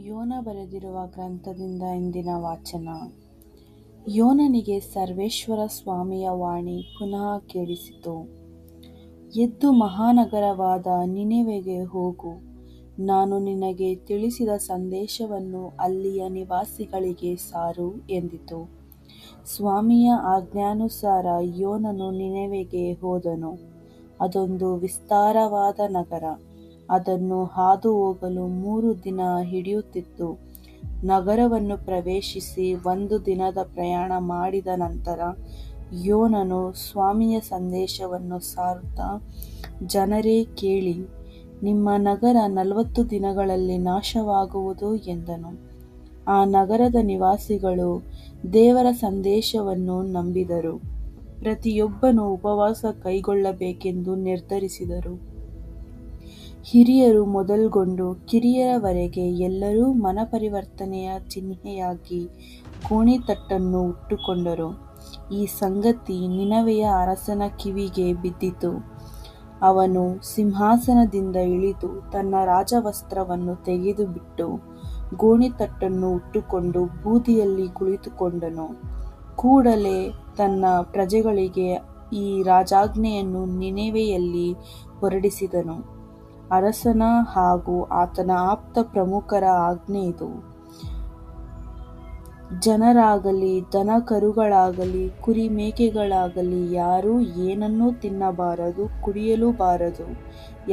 ಯೋನ ಬರೆದಿರುವ ಗ್ರಂಥದಿಂದ ಇಂದಿನ ವಾಚನ. ಯೋನನಿಗೆ ಸರ್ವೇಶ್ವರ ಸ್ವಾಮಿಯ ವಾಣಿ ಪುನಃ ಕೇಳಿಸಿತು. ಎದ್ದು ಮಹಾನಗರವಾದ ನಿನೆವೆಗೆ ಹೋಗು, ನಾನು ನಿನಗೆ ತಿಳಿಸಿದ ಸಂದೇಶವನ್ನು ಅಲ್ಲಿಯ ನಿವಾಸಿಗಳಿಗೆ ಸಾರು ಎಂದಿತು. ಸ್ವಾಮಿಯ ಆಜ್ಞಾನುಸಾರ ಯೋನನು ನಿನೆವೆಗೆ ಹೋದನು. ಅದೊಂದು ವಿಸ್ತಾರವಾದ ನಗರ. ಅದನ್ನು ಹಾದು ಹೋಗಲು 3 ದಿನ ಹಿಡಿಯುತ್ತಿತ್ತು. ನಗರವನ್ನು ಪ್ರವೇಶಿಸಿ 1 ದಿನದ ಪ್ರಯಾಣ ಮಾಡಿದ ನಂತರ ಯೋನನು ಸ್ವಾಮಿಯ ಸಂದೇಶವನ್ನು ಸಾರುತ್ತಾ, ಜನರೇ ಕೇಳಿ, ನಿಮ್ಮ ನಗರ 40 ದಿನಗಳಲ್ಲಿ ನಾಶವಾಗುವುದು ಎಂದನು. ಆ ನಗರದ ನಿವಾಸಿಗಳು ದೇವರ ಸಂದೇಶವನ್ನು ನಂಬಿದರು. ಪ್ರತಿಯೊಬ್ಬನೂ ಉಪವಾಸ ಕೈಗೊಳ್ಳಬೇಕೆಂದು ನಿರ್ಧರಿಸಿದರು. ಹಿರಿಯರು ಮೊದಲ್ಗೊಂಡು ಕಿರಿಯರವರೆಗೆ ಎಲ್ಲರೂ ಮನಪರಿವರ್ತನೆಯ ಚಿಹ್ನೆಯಾಗಿ ಗೋಣಿತಟ್ಟನ್ನು ಉಟ್ಟುಕೊಂಡರು. ಈ ಸಂಗತಿ ನಿನೆವೆಯ ಅರಸನ ಕಿವಿಗೆ ಬಿದ್ದಿತು. ಅವನು ಸಿಂಹಾಸನದಿಂದ ಇಳಿದು ತನ್ನ ರಾಜವಸ್ತ್ರವನ್ನು ತೆಗೆದುಬಿಟ್ಟು ಗೋಣಿತಟ್ಟನ್ನು ಉಟ್ಟುಕೊಂಡು ಬೂದಿಯಲ್ಲಿ ಕುಳಿತುಕೊಂಡನು. ಕೂಡಲೇ ತನ್ನ ಪ್ರಜೆಗಳಿಗೆ ಈ ರಾಜಾಜ್ಞೆಯನ್ನು ನಿನೆವೆಯಲ್ಲಿ ಹೊರಡಿಸಿದನು. ಅರಸನ ಹಾಗೂ ಆತನ ಆಪ್ತ ಪ್ರಮುಖರ ಆಜ್ಞೆ ಇದು. ಜನರಾಗಲಿ, ದನಕರುಗಳಾಗಲಿ, ಕುರಿ ಮೇಕೆಗಳಾಗಲಿ ಯಾರೂ ಏನನ್ನೂ ತಿನ್ನಬಾರದು, ಕುಡಿಯಲೂ ಬಾರದು.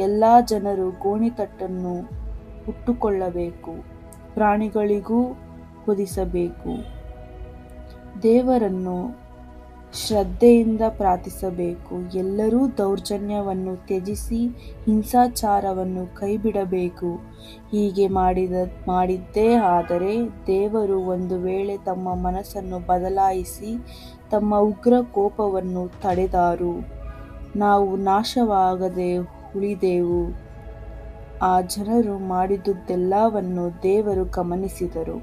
ಎಲ್ಲ ಜನರು ಗೋಣಿತಟ್ಟನ್ನು ಉಟ್ಟುಕೊಳ್ಳಬೇಕು, ಪ್ರಾಣಿಗಳಿಗೂ ಹೊದಿಸಬೇಕು. ದೇವರನ್ನು ಶ್ರದ್ಧೆಯಿಂದ ಪ್ರಾರ್ಥಿಸಬೇಕು. ಎಲ್ಲರೂ ದೌರ್ಜನ್ಯವನ್ನು ತ್ಯಜಿಸಿ ಹಿಂಸಾಚಾರವನ್ನು ಕೈಬಿಡಬೇಕು. ಹೀಗೆ ಮಾಡಿದ್ದೇ ಆದರೆ ದೇವರು ಒಂದು ವೇಳೆ ತಮ್ಮ ಮನಸ್ಸನ್ನು ಬದಲಾಯಿಸಿ ತಮ್ಮ ಉಗ್ರ ಕೋಪವನ್ನು ತಡೆದಾರು, ನಾವು ನಾಶವಾಗದೆ ಉಳಿದೆವು. ಆ ಜನರು ಮಾಡಿದುದೆಲ್ಲವನ್ನೂ ದೇವರು ಗಮನಿಸಿದರು.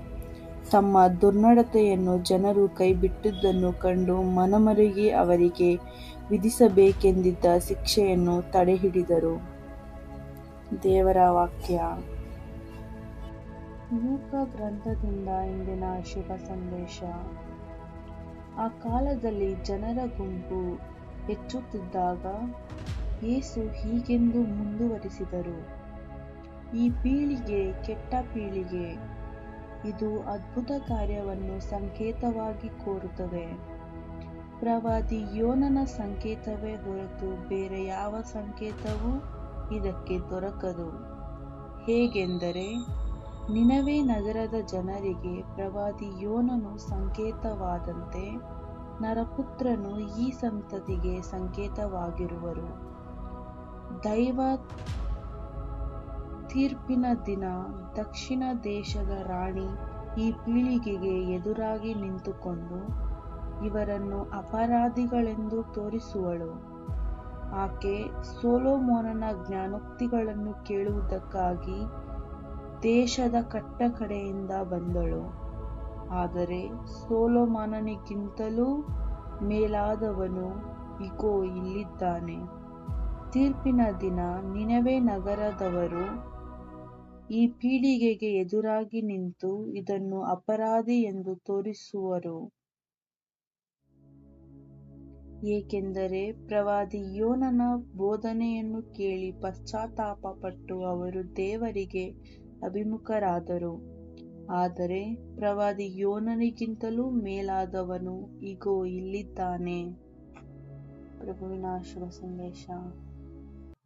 ತಮ್ಮ ದುರ್ನಡತೆಯನ್ನು ಜನರು ಕೈಬಿಟ್ಟದ್ದನ್ನು ಕಂಡು ಮನಮರುಗಿ ಅವರಿಗೆ ವಿಧಿಸಬೇಕೆಂದಿದ್ದ ಶಿಕ್ಷೆಯನ್ನು ತಡೆಹಿಡಿದರು. ದೇವರ ವಾಕ್ಯ. ಲೂಕ ಗ್ರಂಥದಿಂದ ಇಂದಿನ ಶುಭ ಸಂದೇಶ. ಆ ಕಾಲದಲ್ಲಿ ಜನರ ಗುಂಪು ಹೆಚ್ಚುತ್ತಿದ್ದಾಗ ಯೇಸು ಹೀಗೆಂದು ಮುಂದುವರಿಸಿದರು. ಈ ಪೀಳಿಗೆ ಕೆಟ್ಟ ಪೀಳಿಗೆ. ಇದು ಅದ್ಭುತ ಕಾರ್ಯವನ್ನು ಸಂಕೇತವಾಗಿ ಕೋರುತ್ತದೆ. ಪ್ರವಾದಿ ಯೋನನ ಸಂಕೇತವೇ ಹೊರತು ಬೇರೆ ಯಾವ ಸಂಕೇತವೂ ಇದಕ್ಕೆ ದೊರಕದು. ಹೇಗೆಂದರೆ, ನಿನೆವೆ ನಗರದ ಜನರಿಗೆ ಪ್ರವಾದಿ ಯೋನನು ಸಂಕೇತವಾದಂತೆ ನರಪುತ್ರನು ಈ ಸಂತತಿಗೆ ಸಂಕೇತವಾಗಿರುವರು. ದೈವ ತೀರ್ಪಿನ ದಿನ ದಕ್ಷಿಣ ದೇಶದ ರಾಣಿ ಈ ಪೀಳಿಗೆಗೆ ಎದುರಾಗಿ ನಿಂತುಕೊಂಡು ಇವರನ್ನು ಅಪರಾಧಿಗಳೆಂದು ತೋರಿಸುವಳು. ಆಕೆ ಸೊಲೊಮೋನನ ಜ್ಞಾನೋಕ್ತಿಗಳನ್ನು ಕೇಳುವುದಕ್ಕಾಗಿ ದೇಶದ ಕಟ್ಟಕಡೆಯಿಂದ ಬಂದಳು. ಆದರೆ ಸೊಲೊಮೋನನಿಗಿಂತಲೂ ಮೇಲಾದವನು ಇಗೋ ಇಲ್ಲಿದ್ದಾನೆ. ತೀರ್ಪಿನ ದಿನ ನಿನೆವೆ ನಗರದವರು ಈ ಪೀಳಿಗೆಗೆ ಎದುರಾಗಿ ನಿಂತು ಇದನ್ನು ಅಪರಾಧಿ ಎಂದು ತೋರಿಸುವರು. ಏಕೆಂದರೆ ಪ್ರವಾದಿ ಯೋನನ ಬೋಧನೆಯನ್ನು ಕೇಳಿ ಪಶ್ಚಾತ್ತಾಪಪಟ್ಟು ಅವರು ದೇವರಿಗೆ ಅಭಿಮುಖರಾದರು. ಆದರೆ ಪ್ರವಾದಿ ಯೋನನಿಗಿಂತಲೂ ಮೇಲಾದವನು ಇಗೋ ಇಲ್ಲಿದ್ದಾನೆ. ಪ್ರಭುವಿನ ಶುಭ ಸಂದೇಶ.